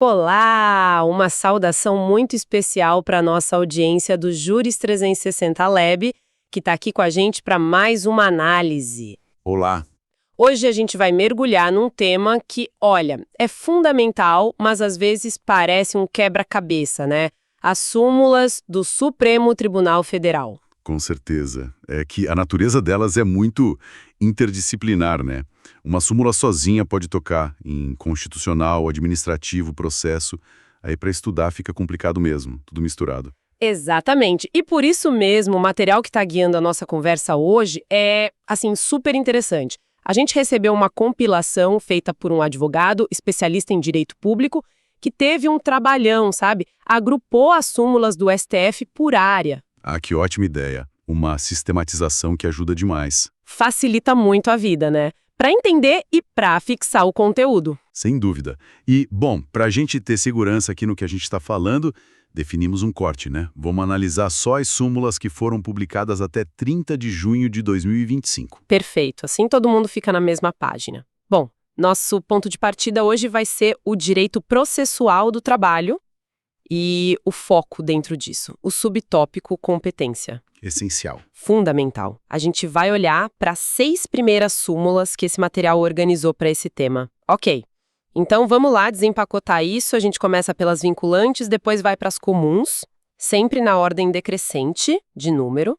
Olá! Uma saudação muito especial para a nossa audiência do Júris 360 Lab, que está aqui com a gente para mais uma análise. Olá. Hoje a gente vai mergulhar num tema que, olha, é fundamental, mas às vezes parece um quebra-cabeça, né? As súmulas do Supremo Tribunal Federal. Com certeza. É que a natureza delas é muito interdisciplinar, né? Uma súmula sozinha pode tocar em constitucional, administrativo, processo. Aí para estudar fica complicado mesmo, tudo misturado. Exatamente. E por isso mesmo, o material que está guiando a nossa conversa hoje é, assim, super interessante. A gente recebeu uma compilação feita por um advogado especialista em direito público que teve um trabalhão, sabe? Agrupou as súmulas do STF por área. Ah, que ótima ideia. Uma sistematização que ajuda demais. Facilita muito a vida, né? Para entender e para fixar o conteúdo. Sem dúvida. E, bom, para a gente ter segurança aqui no que a gente está falando, definimos um corte, né? Vamos analisar só as súmulas que foram publicadas até 30 de junho de 2025. Perfeito, assim todo mundo fica na mesma página. Bom, nosso ponto de partida hoje vai ser o direito processual do trabalho e o foco dentro disso, o subtópico competência. Essencial. Fundamental. A gente vai olhar para as 6 primeiras súmulas que esse material organizou para esse tema. Ok, então vamos lá desempacotar isso. A gente começa pelas vinculantes, depois vai para as comuns, sempre na ordem decrescente de número,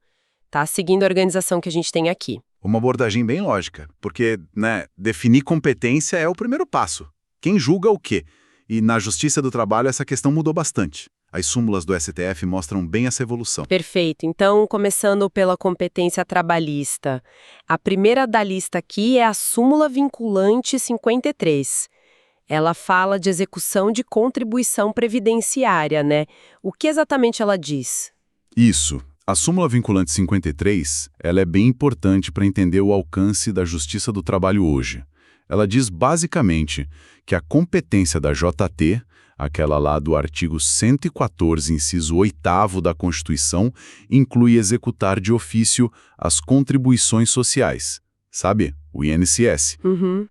tá? Seguindo a organização que a gente tem aqui. Uma abordagem bem lógica, porque, né, definir competência é o primeiro passo. Quem julga o quê? E na Justiça do Trabalho essa questão mudou bastante. As súmulas do STF mostram bem essa evolução. Perfeito. Então, começando pela competência trabalhista. A primeira da lista aqui é a súmula vinculante 53. Ela fala de execução de contribuição previdenciária, né? O que exatamente ela diz? Isso. A súmula vinculante 53, ela é bem importante para entender o alcance da Justiça do Trabalho hoje. Ela diz basicamente que a competência da JT, aquela lá do artigo 114, inciso 8º da Constituição, inclui executar de ofício as contribuições sociais, sabe? O INSS.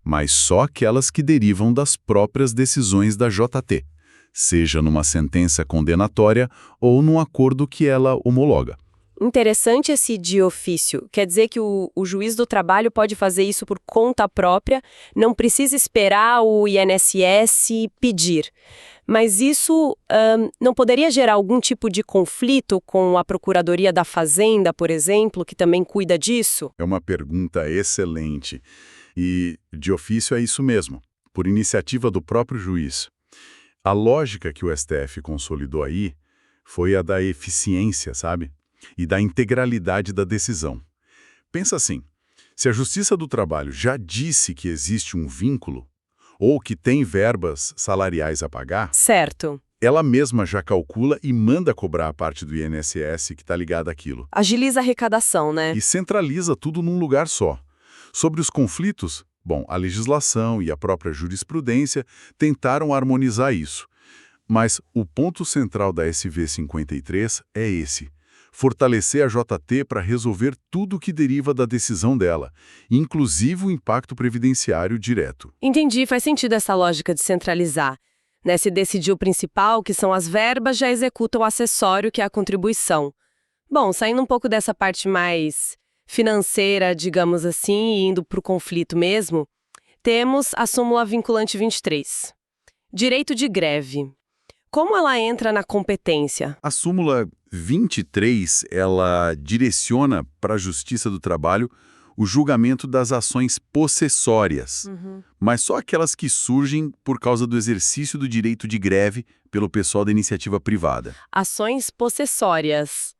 Mas só aquelas que derivam das próprias decisões da JT, seja numa sentença condenatória ou num acordo que ela homologa. Interessante esse de ofício. Quer dizer que o juiz do trabalho pode fazer isso por conta própria, não precisa esperar o INSS pedir. Mas isso não poderia gerar algum tipo de conflito com a Procuradoria da Fazenda, por exemplo, que também cuida disso? É uma pergunta excelente. E de ofício é isso mesmo, por iniciativa do próprio juiz. A lógica que o STF consolidou aí foi a da eficiência, sabe? E da integralidade da decisão. Pensa assim, se a Justiça do Trabalho já disse que existe um vínculo, ou que tem verbas salariais a pagar, Certo. ela mesma já calcula e manda cobrar a parte do INSS que está ligada àquilo. Agiliza a arrecadação, né? E centraliza tudo num lugar só. Sobre os conflitos, bom, a legislação e a própria jurisprudência tentaram harmonizar isso. Mas o ponto central da SV 53 é esse: fortalecer a JT para resolver tudo o que deriva da decisão dela, inclusive o impacto previdenciário direto. Entendi, faz sentido essa lógica de centralizar. Né? Se decidir o principal, que são as verbas, já executa o acessório, que é a contribuição. Bom, saindo um pouco dessa parte mais financeira, digamos assim, e indo para o conflito mesmo, temos a súmula vinculante 23. Direito de greve. Como ela entra na competência? A súmula 23, ela direciona para a Justiça do Trabalho o julgamento das ações possessórias, mas só aquelas que surgem por causa do exercício do direito de greve pelo pessoal da iniciativa privada. Ações possessórias.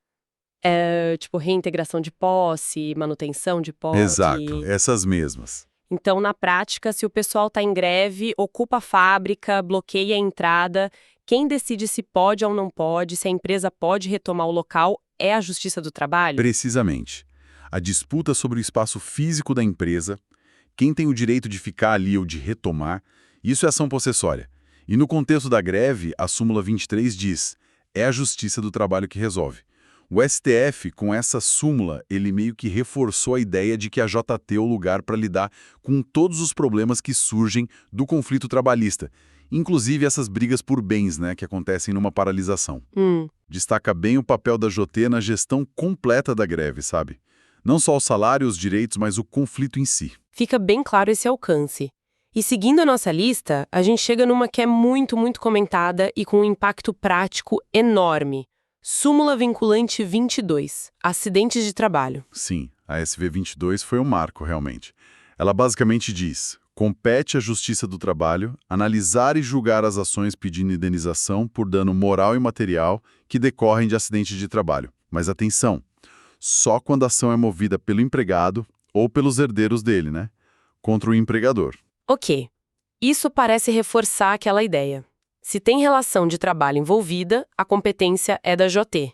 Tipo reintegração de posse, manutenção de posse. Exato, essas mesmas. Então, na prática, se o pessoal está em greve, ocupa a fábrica, bloqueia a entrada, quem decide se pode ou não pode, se a empresa pode retomar o local, é a Justiça do Trabalho? Precisamente. A disputa sobre o espaço físico da empresa, quem tem o direito de ficar ali ou de retomar, isso é ação possessória. E no contexto da greve, a súmula 23 diz: é a Justiça do Trabalho que resolve. O STF, com essa súmula, ele meio que reforçou a ideia de que a JT é o lugar para lidar com todos os problemas que surgem do conflito trabalhista, inclusive essas brigas por bens, né, que acontecem numa paralisação. Destaca bem o papel da JT na gestão completa da greve, sabe? Não só o salário, os direitos, mas o conflito em si. Fica bem claro esse alcance. E seguindo a nossa lista, a gente chega numa que é muito, muito comentada e com um impacto prático enorme. Súmula Vinculante 22, Acidentes de Trabalho. Sim, a SV 22 foi um marco, realmente. Ela basicamente diz: compete à Justiça do Trabalho analisar e julgar as ações pedindo indenização por dano moral e material que decorrem de acidente de trabalho. Mas atenção, só quando a ação é movida pelo empregado ou pelos herdeiros dele, né? Contra o empregador. Ok, isso parece reforçar aquela ideia. Se tem relação de trabalho envolvida, a competência é da JT.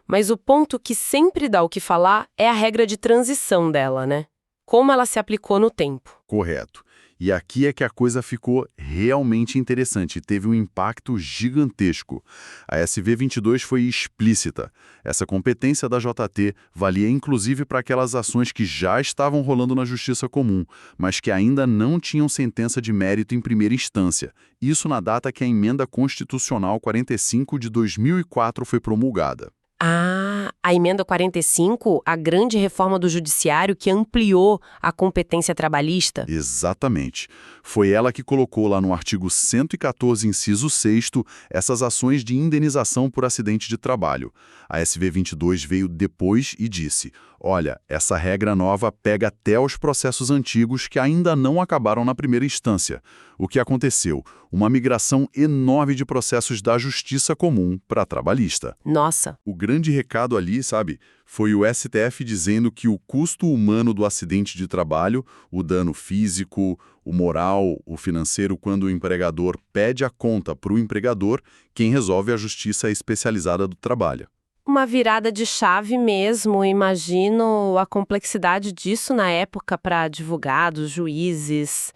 Mas o ponto que sempre dá o que falar é a regra de transição dela, né? Como ela se aplicou no tempo. Correto. E aqui é que a coisa ficou realmente interessante, teve um impacto gigantesco. A SV 22 foi explícita. Essa competência da JT valia inclusive para aquelas ações que já estavam rolando na Justiça Comum, mas que ainda não tinham sentença de mérito em primeira instância. Isso na data que a Emenda Constitucional 45 de 2004 foi promulgada. Ah, a Emenda 45, a grande reforma do Judiciário que ampliou a competência trabalhista? Exatamente. Foi ela que colocou lá no artigo 114, inciso 6º, essas ações de indenização por acidente de trabalho. A SV 22 veio depois e disse: olha, essa regra nova pega até os processos antigos que ainda não acabaram na primeira instância. O que aconteceu? Uma migração enorme de processos da Justiça Comum para a trabalhista. Nossa! O grande recado ali, sabe, foi o STF dizendo que o custo humano do acidente de trabalho, o dano físico, o moral, o financeiro, quando o empregador pede a conta para o empregador, quem resolve é a Justiça Especializada do Trabalho. Uma virada de chave mesmo, imagino a complexidade disso na época para advogados, juízes,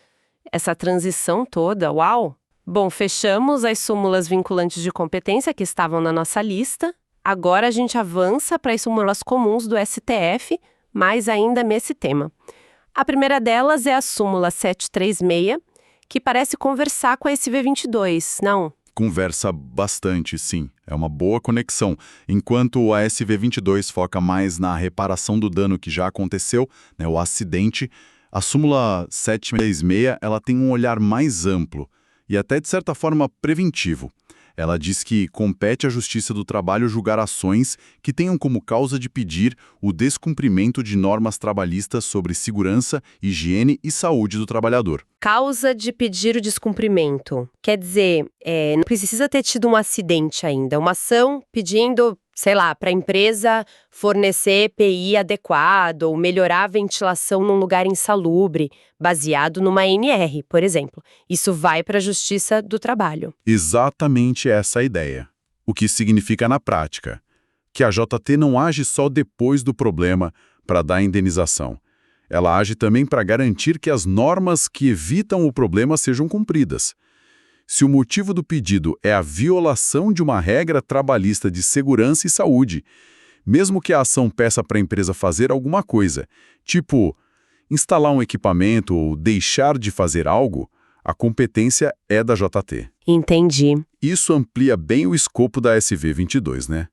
essa transição toda, uau! Bom, fechamos as súmulas vinculantes de competência que estavam na nossa lista. Agora a gente avança para as súmulas comuns do STF, mas ainda nesse tema. A primeira delas é a súmula 736, que parece conversar com a SV 22, não? Conversa bastante, sim. É uma boa conexão. Enquanto a SV 22 foca mais na reparação do dano que já aconteceu, né, o acidente, a súmula 736 ela tem um olhar mais amplo e até, de certa forma, preventivo. Ela diz que compete à Justiça do Trabalho julgar ações que tenham como causa de pedir o descumprimento de normas trabalhistas sobre segurança, higiene e saúde do trabalhador. Causa de pedir o descumprimento. Quer dizer, não precisa ter tido um acidente ainda. Uma ação pedindo, sei lá, para a empresa fornecer EPI adequado ou melhorar a ventilação num lugar insalubre, baseado numa ANR, por exemplo. Isso vai para a Justiça do Trabalho. Exatamente essa a ideia. O que significa na prática? Que a JT não age só depois do problema para dar indenização. Ela age também para garantir que as normas que evitam o problema sejam cumpridas. Se o motivo do pedido é a violação de uma regra trabalhista de segurança e saúde, mesmo que a ação peça para a empresa fazer alguma coisa, tipo instalar um equipamento ou deixar de fazer algo, a competência é da JT. Entendi. Isso amplia bem o escopo da SV 22, né?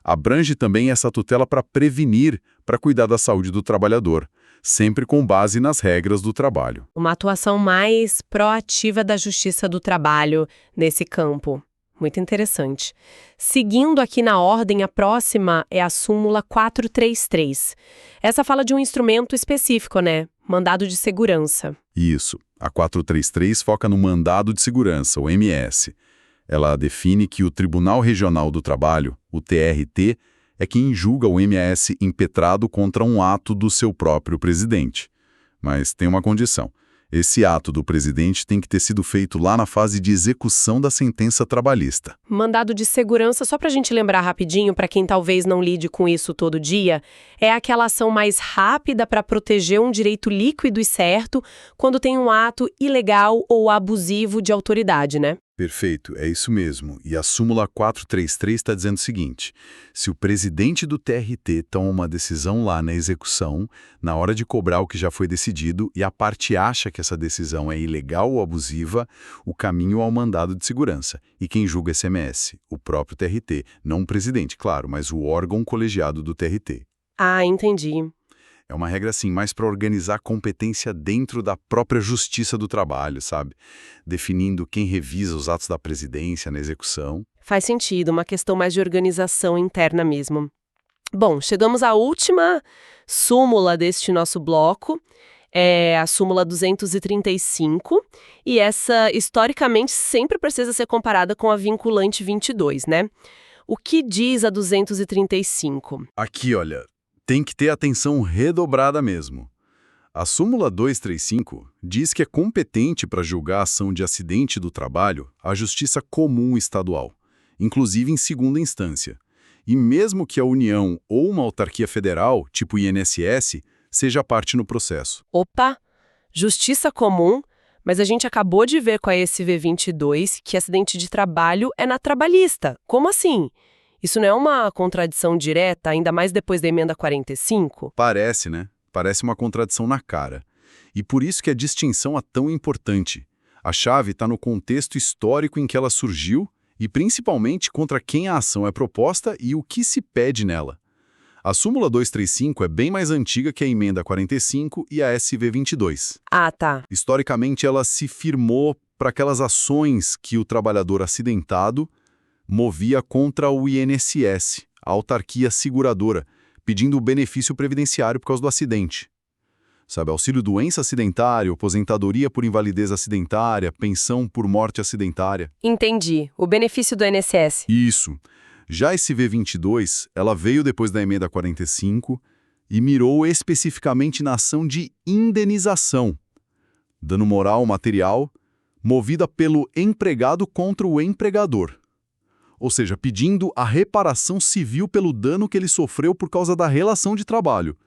Abrange também essa tutela para prevenir, para cuidar da saúde do trabalhador, sempre com base nas regras do trabalho. Uma atuação mais proativa da Justiça do Trabalho nesse campo. Muito interessante. Seguindo aqui na ordem, a próxima é a súmula 433. Essa fala de um instrumento específico, né? Mandado de segurança. Isso. A 433 foca no mandado de segurança, o MS. Ela define que o Tribunal Regional do Trabalho, o TRT, é quem julga o MS impetrado contra um ato do seu próprio presidente. Mas tem uma condição. Esse ato do presidente tem que ter sido feito lá na fase de execução da sentença trabalhista. Mandado de segurança, só para a gente lembrar rapidinho, para quem talvez não lide com isso todo dia, é aquela ação mais rápida para proteger um direito líquido e certo quando tem um ato ilegal ou abusivo de autoridade, né? Perfeito, é isso mesmo. E a súmula 433 está dizendo o seguinte: se o presidente do TRT toma uma decisão lá na execução, na hora de cobrar o que já foi decidido, e a parte acha que essa decisão é ilegal ou abusiva, o caminho ao mandado de segurança. E quem julga esse MS? O próprio TRT. Não o presidente, claro, mas o órgão colegiado do TRT. Ah, entendi. É uma regra, assim, mais para organizar a competência dentro da própria justiça do trabalho, sabe? Definindo quem revisa os atos da presidência na execução. Faz sentido, uma questão mais de organização interna mesmo. Bom, chegamos à última súmula deste nosso bloco, é a súmula 235, e essa, historicamente, sempre precisa ser comparada com a vinculante 22, né? O que diz a 235? Aqui, olha, tem que ter atenção redobrada mesmo. A súmula 235 diz que é competente para julgar a ação de acidente do trabalho a Justiça Comum Estadual, inclusive em segunda instância. E mesmo que a União ou uma autarquia federal, tipo INSS, seja parte no processo. Opa! Justiça comum, mas a gente acabou de ver com a SV 22 que acidente de trabalho é na trabalhista. Como assim? Isso não é uma contradição direta, ainda mais depois da emenda 45? Parece, né? Parece uma contradição na cara. E por isso que a distinção é tão importante. A chave está no contexto histórico em que ela surgiu e principalmente contra quem a ação é proposta e o que se pede nela. A súmula 235 é bem mais antiga que a emenda 45 e a SV 22. Ah, tá. Historicamente, ela se firmou para aquelas ações que o trabalhador acidentado movia contra o INSS, a autarquia seguradora, pedindo o benefício previdenciário por causa do acidente. Sabe, auxílio-doença acidentário, aposentadoria por invalidez acidentária, pensão por morte acidentária. Entendi. O benefício do INSS. Isso. Já esse V22, ela veio depois da emenda 45 e mirou especificamente na ação de indenização, dano moral material, movida pelo empregado contra o empregador. Ou seja, pedindo a reparação civil pelo dano que ele sofreu por causa da relação de trabalho.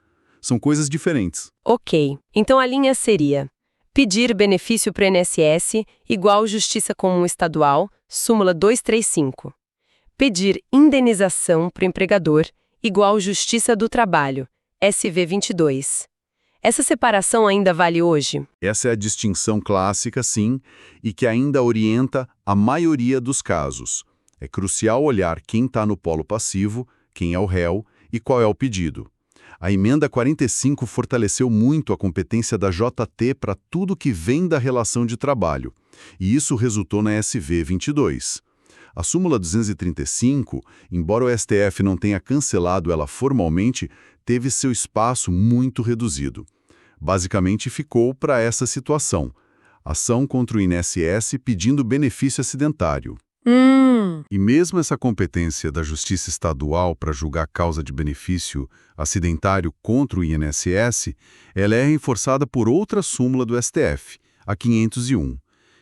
São coisas diferentes. Ok. Então a linha seria: pedir benefício para o INSS igual Justiça Comum Estadual, súmula 235. Pedir indenização para o empregador igual Justiça do Trabalho, SV 22. Essa separação ainda vale hoje? Essa é a distinção clássica, sim, e que ainda orienta a maioria dos casos. É crucial olhar quem está no polo passivo, quem é o réu e qual é o pedido. A emenda 45 fortaleceu muito a competência da JT para tudo que vem da relação de trabalho, e isso resultou na SV 22. A súmula 235, embora o STF não tenha cancelado ela formalmente, teve seu espaço muito reduzido. Basicamente ficou para essa situação: ação contra o INSS pedindo benefício acidentário. E mesmo essa competência da Justiça Estadual para julgar causa de benefício acidentário contra o INSS, ela é reforçada por outra súmula do STF, a 501,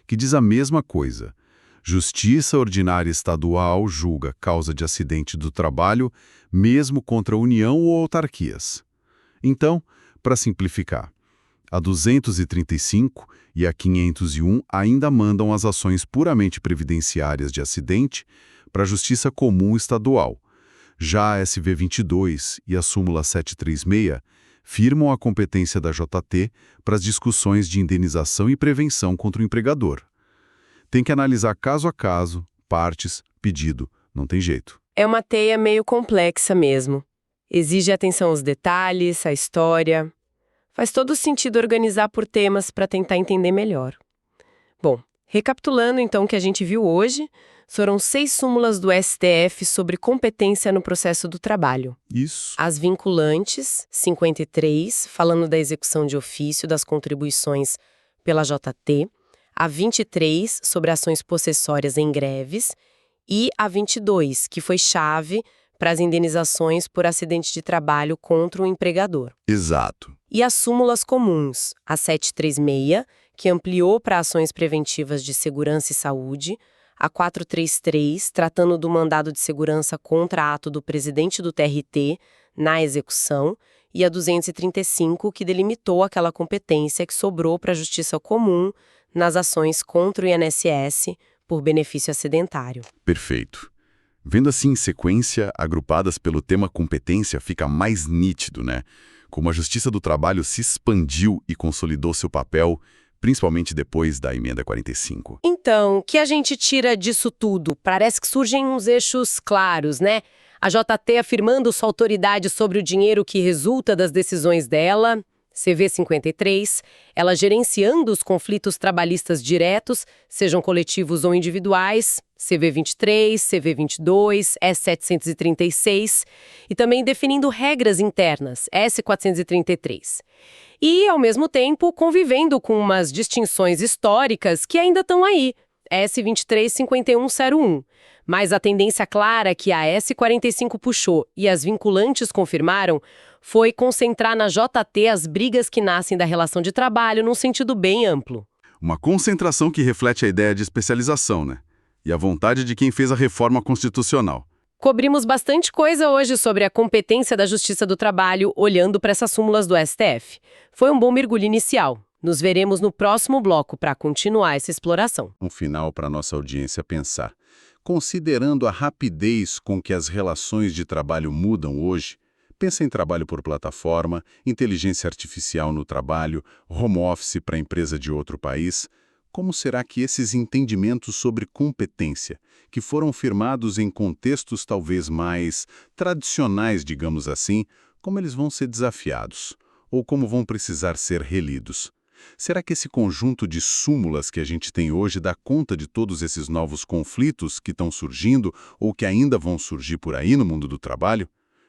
que diz a mesma coisa. Justiça Ordinária Estadual julga causa de acidente do trabalho, mesmo contra a União ou autarquias. Então, para simplificar, a 235 e a 501 ainda mandam as ações puramente previdenciárias de acidente para a Justiça Comum Estadual. Já a SV 22 e a súmula 736 firmam a competência da JT para as discussões de indenização e prevenção contra o empregador. Tem que analisar caso a caso, partes, pedido, não tem jeito. É uma teia meio complexa mesmo. Exige atenção aos detalhes, à história. Faz todo sentido organizar por temas para tentar entender melhor. Bom, recapitulando então o que a gente viu hoje, foram 6 súmulas do STF sobre competência no processo do trabalho. Isso. As vinculantes, 53, falando da execução de ofício das contribuições pela JT, a 23, sobre ações possessórias em greves, e a 22, que foi chave para as indenizações por acidente de trabalho contra o empregador. Exato. E as súmulas comuns, a 736, que ampliou para ações preventivas de segurança e saúde, a 433, tratando do mandado de segurança contra ato do presidente do TRT na execução, e a 235, que delimitou aquela competência que sobrou para a Justiça Comum nas ações contra o INSS por benefício acidentário. Perfeito. Vendo assim em sequência, agrupadas pelo tema competência, fica mais nítido, né? Como a Justiça do Trabalho se expandiu e consolidou seu papel, principalmente depois da Emenda 45. Então, o que a gente tira disso tudo? Parece que surgem uns eixos claros, né? A JT afirmando sua autoridade sobre o dinheiro que resulta das decisões dela, CV 53, ela gerenciando os conflitos trabalhistas diretos, sejam coletivos ou individuais, CV 23, CV 22, S736, e também definindo regras internas, S433. E, ao mesmo tempo, convivendo com umas distinções históricas que ainda estão aí, S235101. Mas a tendência clara que a S45 puxou e as vinculantes confirmaram foi concentrar na JT as brigas que nascem da relação de trabalho num sentido bem amplo. Uma concentração que reflete a ideia de especialização, né? E a vontade de quem fez a reforma constitucional. Cobrimos bastante coisa hoje sobre a competência da Justiça do Trabalho, olhando para essas súmulas do STF. Foi um bom mergulho inicial. Nos veremos no próximo bloco para continuar essa exploração. Um final para nossa audiência pensar. Considerando a rapidez com que as relações de trabalho mudam hoje, pensa em trabalho por plataforma, inteligência artificial no trabalho, home office para empresa de outro país. Como será que esses entendimentos sobre competência, que foram firmados em contextos talvez mais tradicionais, digamos assim, como eles vão ser desafiados? Ou como vão precisar ser relidos? Será que esse conjunto de súmulas que a gente tem hoje dá conta de todos esses novos conflitos que estão surgindo ou que ainda vão surgir por aí no mundo do trabalho?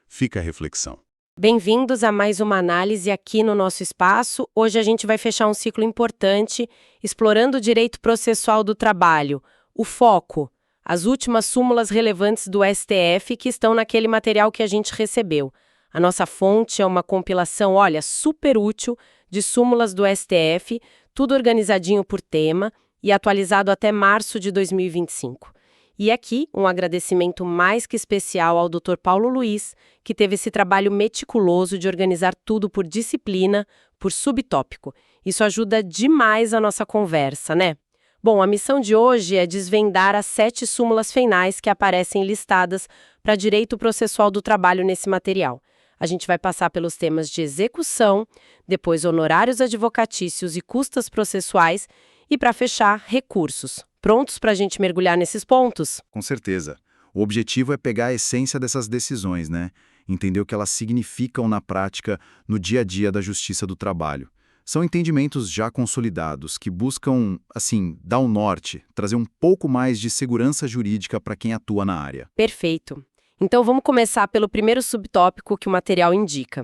Fica a reflexão. Bem-vindos a mais uma análise aqui no nosso espaço. Hoje a gente vai fechar um ciclo importante, explorando o direito processual do trabalho. O foco, as últimas súmulas relevantes do STF que estão naquele material que a gente recebeu. A nossa fonte é uma compilação, olha, super útil, de súmulas do STF, tudo organizadinho por tema e atualizado até março de 2025. E aqui, um agradecimento mais que especial ao Dr. Paulo Luiz, que teve esse trabalho meticuloso de organizar tudo por disciplina, por subtópico. Isso ajuda demais a nossa conversa, né? Bom, a missão de hoje é desvendar as 7 súmulas finais que aparecem listadas para direito processual do trabalho nesse material. A gente vai passar pelos temas de execução, depois honorários advocatícios e custas processuais e, para fechar, recursos. Prontos para a gente mergulhar nesses pontos? Com certeza. O objetivo é pegar a essência dessas decisões, né? Entender o que elas significam na prática, no dia a dia da justiça do trabalho. São entendimentos já consolidados que buscam, assim, dar um norte, trazer um pouco mais de segurança jurídica para quem atua na área. Perfeito. Então vamos começar pelo primeiro subtópico que o material indica.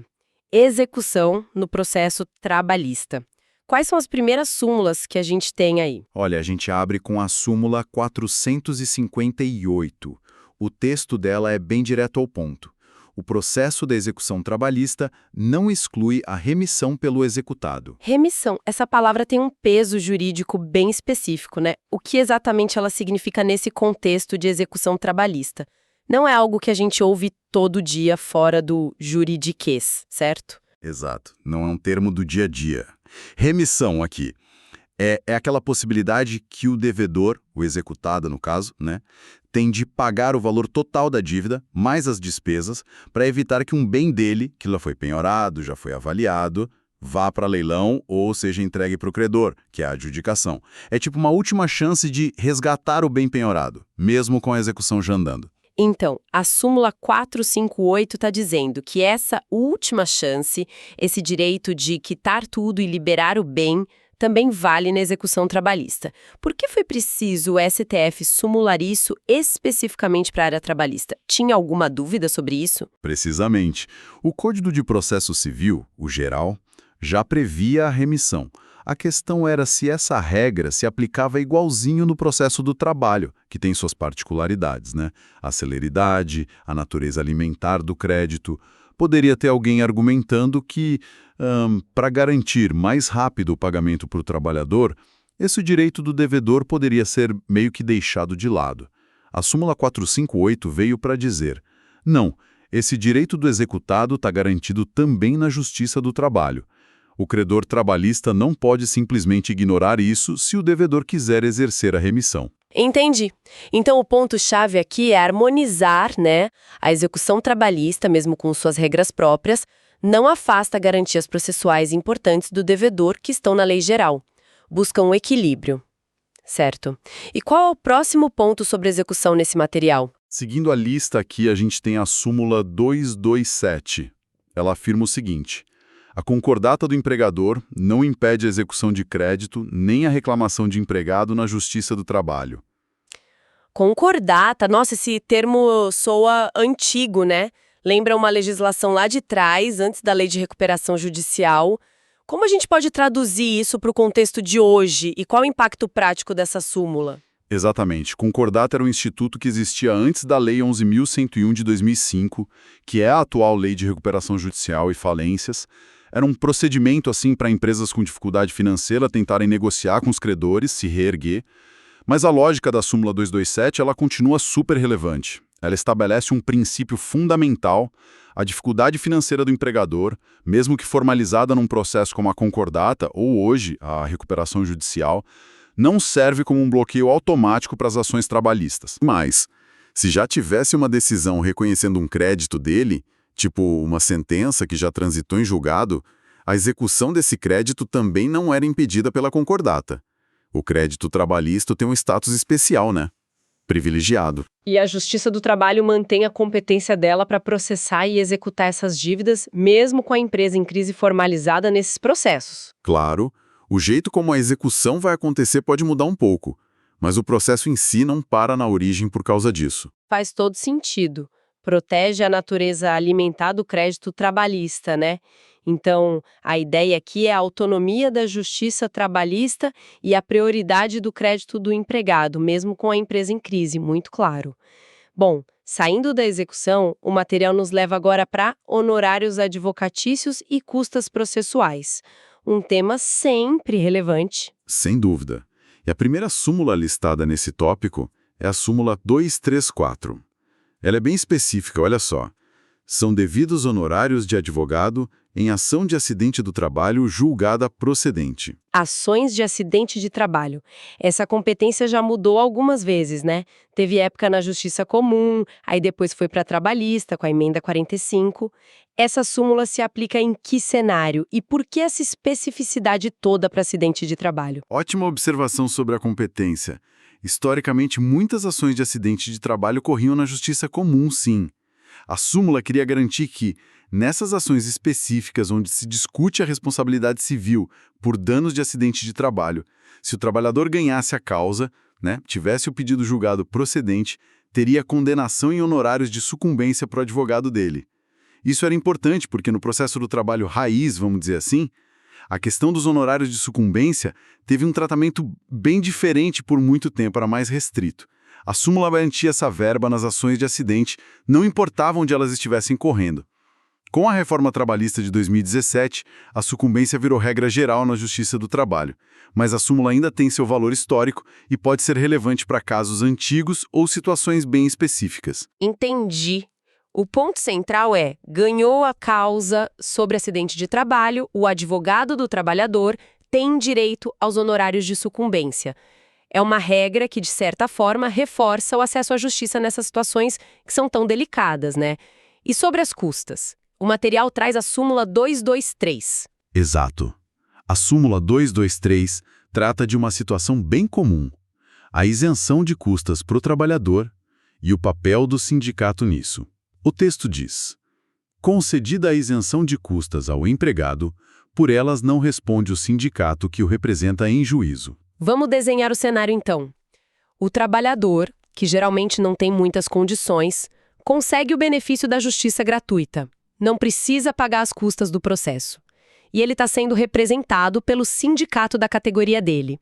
Execução no processo trabalhista. Quais são as primeiras súmulas que a gente tem aí? Olha, a gente abre com a súmula 458. O texto dela é bem direto ao ponto. O processo da execução trabalhista não exclui a remissão pelo executado. Remissão. Essa palavra tem um peso jurídico bem específico, né? O que exatamente ela significa nesse contexto de execução trabalhista? Não é algo que a gente ouve todo dia fora do juridiquês, certo? Exato. Não é um termo do dia a dia. Remissão aqui é aquela possibilidade que o devedor, o executado no caso, né, tem de pagar o valor total da dívida, mais as despesas, para evitar que um bem dele, que já foi penhorado, já foi avaliado, vá para leilão ou seja entregue para o credor, que é a adjudicação. É tipo uma última chance de resgatar o bem penhorado, mesmo com a execução já andando. Então, a súmula 458 está dizendo que essa última chance, esse direito de quitar tudo e liberar o bem, também vale na execução trabalhista. Por que foi preciso o STF sumular isso especificamente para a área trabalhista? Tinha alguma dúvida sobre isso? Precisamente. O Código de Processo Civil, o geral, já previa a remissão. A questão era se essa regra se aplicava igualzinho no processo do trabalho, que tem suas particularidades, né? A celeridade, a natureza alimentar do crédito. Poderia ter alguém argumentando que, para garantir mais rápido o pagamento para o trabalhador, esse direito do devedor poderia ser meio que deixado de lado. A súmula 458 veio para dizer, não, esse direito do executado está garantido também na Justiça do Trabalho. O credor trabalhista não pode simplesmente ignorar isso se o devedor quiser exercer a remissão. Entendi. Então, o ponto-chave aqui é harmonizar, né, a execução trabalhista, mesmo com suas regras próprias, não afasta garantias processuais importantes do devedor que estão na lei geral. Busca um equilíbrio. Certo. E qual é o próximo ponto sobre execução nesse material? Seguindo a lista aqui, a gente tem a súmula 227. Ela afirma o seguinte: a concordata do empregador não impede a execução de crédito nem a reclamação de empregado na Justiça do Trabalho. Concordata, nossa, esse termo soa antigo, né? Lembra uma legislação lá de trás, antes da Lei de Recuperação Judicial. Como a gente pode traduzir isso para o contexto de hoje e qual o impacto prático dessa súmula? Exatamente. Concordata era um instituto que existia antes da Lei 11.101 de 2005, que é a atual Lei de Recuperação Judicial e Falências. Era um procedimento assim para empresas com dificuldade financeira tentarem negociar com os credores, se reerguer. Mas a lógica da súmula 227 ela continua super relevante. Ela estabelece um princípio fundamental: a dificuldade financeira do empregador, mesmo que formalizada num processo como a concordata ou hoje a recuperação judicial, não serve como um bloqueio automático para as ações trabalhistas. Mas, se já tivesse uma decisão reconhecendo um crédito dele, tipo uma sentença que já transitou em julgado, a execução desse crédito também não era impedida pela concordata. O crédito trabalhista tem um status especial, né? Privilegiado. E a Justiça do Trabalho mantém a competência dela para processar e executar essas dívidas, mesmo com a empresa em crise formalizada nesses processos. Claro, o jeito como a execução vai acontecer pode mudar um pouco, mas o processo em si não para na origem por causa disso. Faz todo sentido. Protege a natureza alimentar do crédito trabalhista, né? Então, a ideia aqui é a autonomia da justiça trabalhista e a prioridade do crédito do empregado, mesmo com a empresa em crise, muito claro. Bom, saindo da execução, o material nos leva agora para honorários advocatícios e custas processuais. Um tema sempre relevante. Sem dúvida. E a primeira súmula listada nesse tópico é a súmula 234. Ela é bem específica, olha só. São devidos honorários de advogado em ação de acidente do trabalho julgada procedente. Ações de acidente de trabalho. Essa competência já mudou algumas vezes, né? Teve época na Justiça Comum, aí depois foi para a Trabalhista, com a Emenda 45. Essa súmula se aplica em que cenário? E por que essa especificidade toda para acidente de trabalho? Ótima observação sobre a competência. Historicamente, muitas ações de acidente de trabalho corriam na Justiça Comum, sim. A súmula queria garantir que, nessas ações específicas onde se discute a responsabilidade civil por danos de acidente de trabalho, se o trabalhador ganhasse a causa, né, tivesse o pedido julgado procedente, teria condenação em honorários de sucumbência para o advogado dele. Isso era importante porque no processo do trabalho raiz, vamos dizer assim, a questão dos honorários de sucumbência teve um tratamento bem diferente por muito tempo, era mais restrito. A súmula garantia essa verba nas ações de acidente, não importava onde elas estivessem correndo. Com a reforma trabalhista de 2017, a sucumbência virou regra geral na Justiça do Trabalho, mas a súmula ainda tem seu valor histórico e pode ser relevante para casos antigos ou situações bem específicas. Entendi. O ponto central é: ganhou a causa sobre acidente de trabalho, o advogado do trabalhador tem direito aos honorários de sucumbência. É uma regra que, de certa forma, reforça o acesso à justiça nessas situações que são tão delicadas, né? E sobre as custas? O material traz a súmula 223. Exato. A súmula 223 trata de uma situação bem comum: a isenção de custas para o trabalhador e o papel do sindicato nisso. O texto diz: concedida a isenção de custas ao empregado, por elas não responde o sindicato que o representa em juízo. Vamos desenhar o cenário então. O trabalhador, que geralmente não tem muitas condições, consegue o benefício da justiça gratuita. Não precisa pagar as custas do processo. E ele está sendo representado pelo sindicato da categoria dele.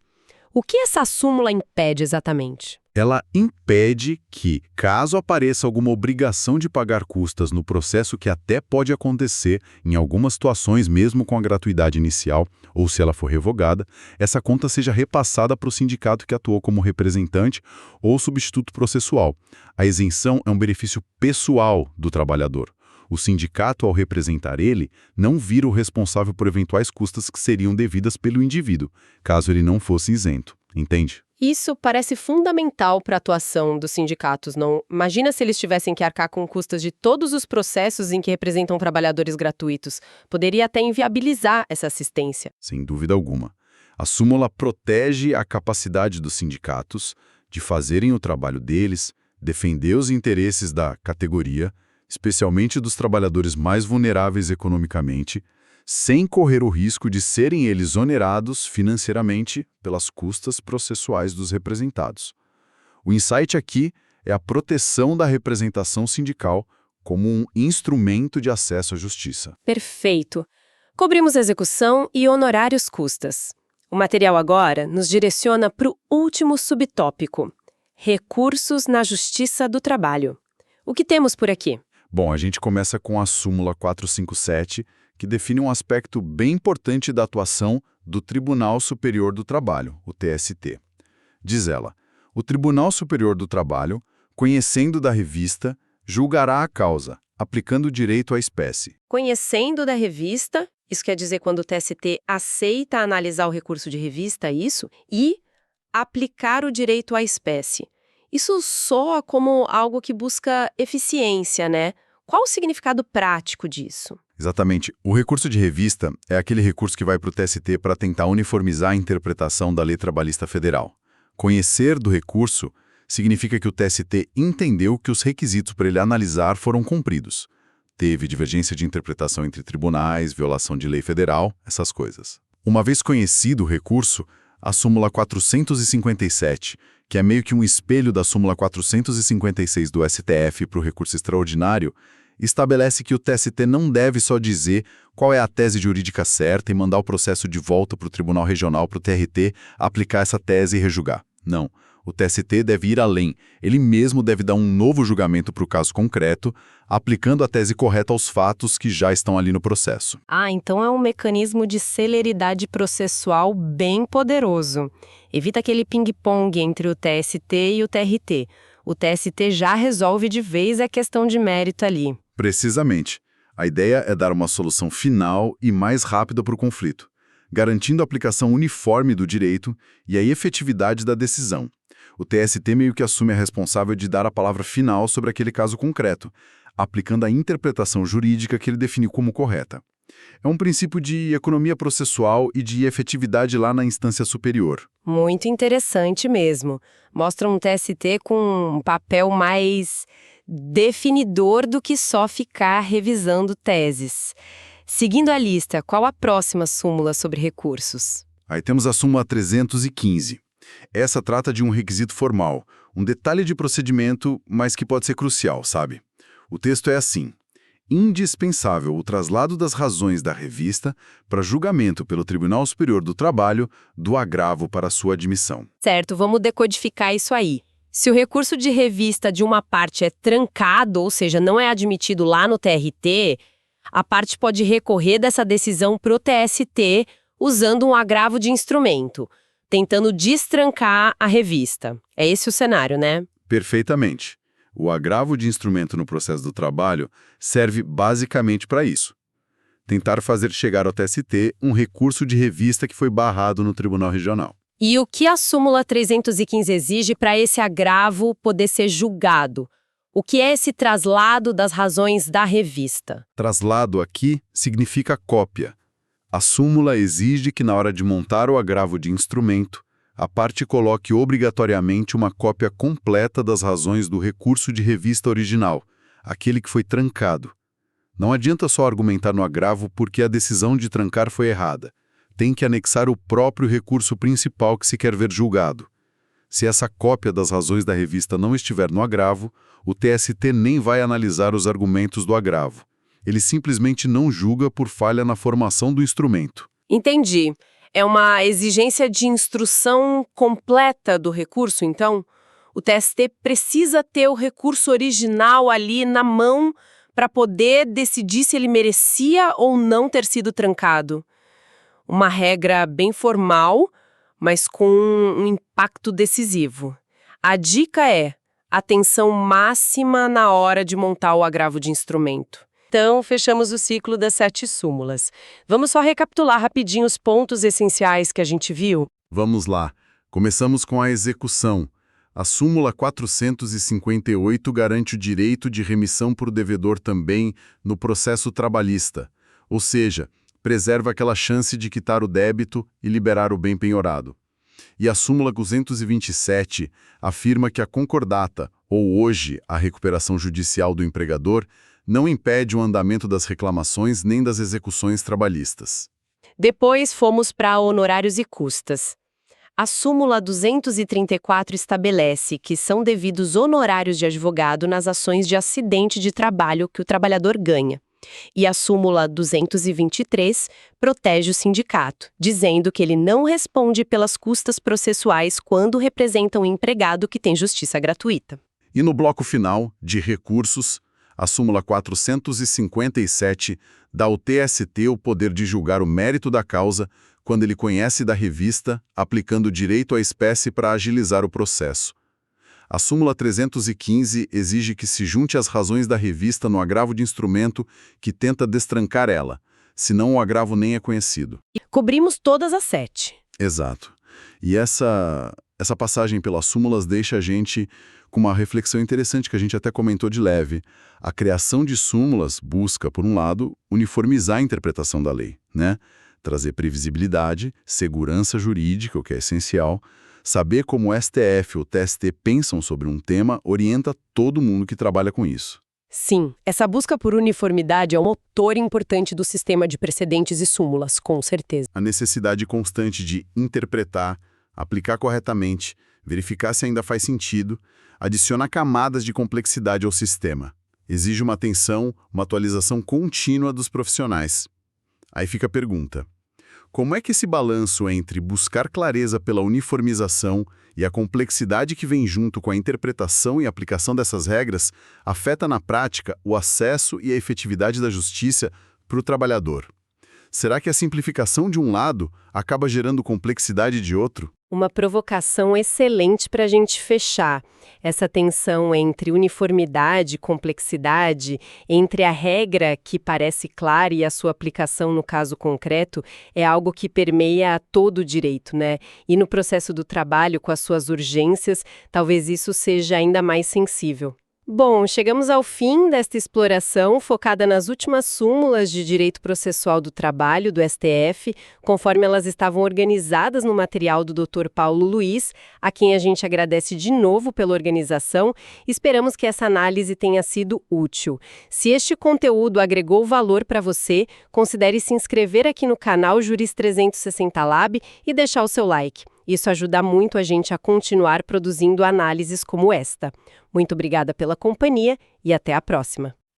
O que essa súmula impede exatamente? Ela impede que, caso apareça alguma obrigação de pagar custas no processo, que até pode acontecer em algumas situações mesmo com a gratuidade inicial, ou se ela for revogada, essa conta seja repassada para o sindicato que atuou como representante ou substituto processual. A isenção é um benefício pessoal do trabalhador. O sindicato, ao representar ele, não vira o responsável por eventuais custas que seriam devidas pelo indivíduo, caso ele não fosse isento. Entende? Isso parece fundamental para a atuação dos sindicatos, não? Imagina se eles tivessem que arcar com custas de todos os processos em que representam trabalhadores gratuitos. Poderia até inviabilizar essa assistência. Sem dúvida alguma. A súmula protege a capacidade dos sindicatos de fazerem o trabalho deles, defender os interesses da categoria, especialmente dos trabalhadores mais vulneráveis economicamente, sem correr o risco de serem eles onerados financeiramente pelas custas processuais dos representados. O insight aqui é a proteção da representação sindical como um instrumento de acesso à justiça. Perfeito. Cobrimos execução e honorários custas. O material agora nos direciona para o último subtópico: recursos na Justiça do Trabalho. O que temos por aqui? Bom, a gente começa com a súmula 457, que define um aspecto bem importante da atuação do Tribunal Superior do Trabalho, o TST. Diz ela: o Tribunal Superior do Trabalho, conhecendo da revista, julgará a causa, aplicando o direito à espécie. Conhecendo da revista, isso quer dizer quando o TST aceita analisar o recurso de revista, isso? E aplicar o direito à espécie. Isso soa como algo que busca eficiência, né? Qual o significado prático disso? Exatamente. O recurso de revista é aquele recurso que vai para o TST para tentar uniformizar a interpretação da Lei Trabalhista Federal. Conhecer do recurso significa que o TST entendeu que os requisitos para ele analisar foram cumpridos. Teve divergência de interpretação entre tribunais, violação de lei federal, essas coisas. Uma vez conhecido o recurso, a súmula 457, que é meio que um espelho da súmula 456 do STF para o recurso extraordinário, estabelece que o TST não deve só dizer qual é a tese jurídica certa e mandar o processo de volta para o Tribunal Regional, para o TRT, aplicar essa tese e rejulgar. Não. O TST deve ir além. Ele mesmo deve dar um novo julgamento para o caso concreto, aplicando a tese correta aos fatos que já estão ali no processo. Ah, então é um mecanismo de celeridade processual bem poderoso. Evita aquele ping-pong entre o TST e o TRT. O TST já resolve de vez a questão de mérito ali. Precisamente. A ideia é dar uma solução final e mais rápida para o conflito, garantindo a aplicação uniforme do direito e a efetividade da decisão. O TST meio que assume a responsável de dar a palavra final sobre aquele caso concreto, aplicando a interpretação jurídica que ele definiu como correta. É um princípio de economia processual e de efetividade lá na instância superior. Muito interessante mesmo. Mostra um TST com um papel mais definidor do que só ficar revisando teses. Seguindo a lista, qual a próxima súmula sobre recursos? Aí temos a súmula 315. Essa trata de um requisito formal, um detalhe de procedimento, mas que pode ser crucial, sabe? O texto é assim: indispensável o traslado das razões da revista para julgamento pelo Tribunal Superior do Trabalho do agravo para sua admissão. Certo, vamos decodificar isso aí. Se o recurso de revista de uma parte é trancado, ou seja, não é admitido lá no TRT, a parte pode recorrer dessa decisão para o TST usando um agravo de instrumento, tentando destrancar a revista. É esse o cenário, né? Perfeitamente. O agravo de instrumento no processo do trabalho serve basicamente para isso: tentar fazer chegar ao TST um recurso de revista que foi barrado no Tribunal Regional. E o que a súmula 315 exige para esse agravo poder ser julgado? O que é esse traslado das razões da revista? Traslado aqui significa cópia. A súmula exige que, na hora de montar o agravo de instrumento, a parte coloque obrigatoriamente uma cópia completa das razões do recurso de revista original, aquele que foi trancado. Não adianta só argumentar no agravo porque a decisão de trancar foi errada. Tem que anexar o próprio recurso principal que se quer ver julgado. Se essa cópia das razões da revista não estiver no agravo, o TST nem vai analisar os argumentos do agravo. Ele simplesmente não julga por falha na formação do instrumento. Entendi. É uma exigência de instrução completa do recurso, então? O TST precisa ter o recurso original ali na mão para poder decidir se ele merecia ou não ter sido trancado. Uma regra bem formal, mas com um impacto decisivo. A dica é atenção máxima na hora de montar o agravo de instrumento. Então, fechamos o ciclo das 7 súmulas. Vamos só recapitular rapidinho os pontos essenciais que a gente viu? Vamos lá. Começamos com a execução. A súmula 458 garante o direito de remissão por devedor também no processo trabalhista, ou seja, preserva aquela chance de quitar o débito e liberar o bem penhorado. E a súmula 227 afirma que a concordata, ou hoje a recuperação judicial do empregador, não impede o andamento das reclamações nem das execuções trabalhistas. Depois fomos para honorários e custas. A súmula 234 estabelece que são devidos honorários de advogado nas ações de acidente de trabalho que o trabalhador ganha. E a súmula 223 protege o sindicato, dizendo que ele não responde pelas custas processuais quando representa um empregado que tem justiça gratuita. E no bloco final, de recursos, a súmula 457 dá ao TST o poder de julgar o mérito da causa quando ele conhece da revista, aplicando direito à espécie para agilizar o processo. A súmula 315 exige que se junte as razões da revista no agravo de instrumento que tenta destrancar ela, senão o agravo nem é conhecido. Cobrimos todas as 7. Exato. E essa passagem pelas súmulas deixa a gente com uma reflexão interessante que a gente até comentou de leve. A criação de súmulas busca, por um lado, uniformizar a interpretação da lei, né? Trazer previsibilidade, segurança jurídica, o que é essencial. Saber como o STF ou o TST pensam sobre um tema orienta todo mundo que trabalha com isso. Sim, essa busca por uniformidade é um motor importante do sistema de precedentes e súmulas, com certeza. A necessidade constante de interpretar, aplicar corretamente, verificar se ainda faz sentido, adiciona camadas de complexidade ao sistema. Exige uma atenção, uma atualização contínua dos profissionais. Aí fica a pergunta: como é que esse balanço entre buscar clareza pela uniformização e a complexidade que vem junto com a interpretação e aplicação dessas regras afeta na prática o acesso e a efetividade da justiça para o trabalhador? Será que a simplificação de um lado acaba gerando complexidade de outro? Uma provocação excelente para a gente fechar. Essa tensão entre uniformidade e complexidade, entre a regra que parece clara e a sua aplicação no caso concreto, é algo que permeia todo o direito, né? E no processo do trabalho, com as suas urgências, talvez isso seja ainda mais sensível. Bom, chegamos ao fim desta exploração focada nas últimas súmulas de direito processual do trabalho do STF, conforme elas estavam organizadas no material do Dr. Paulo Luiz, a quem a gente agradece de novo pela organização. Esperamos que essa análise tenha sido útil. Se este conteúdo agregou valor para você, considere se inscrever aqui no canal Juris 360 Lab e deixar o seu like. Isso ajuda muito a gente a continuar produzindo análises como esta. Muito obrigada pela companhia e até a próxima.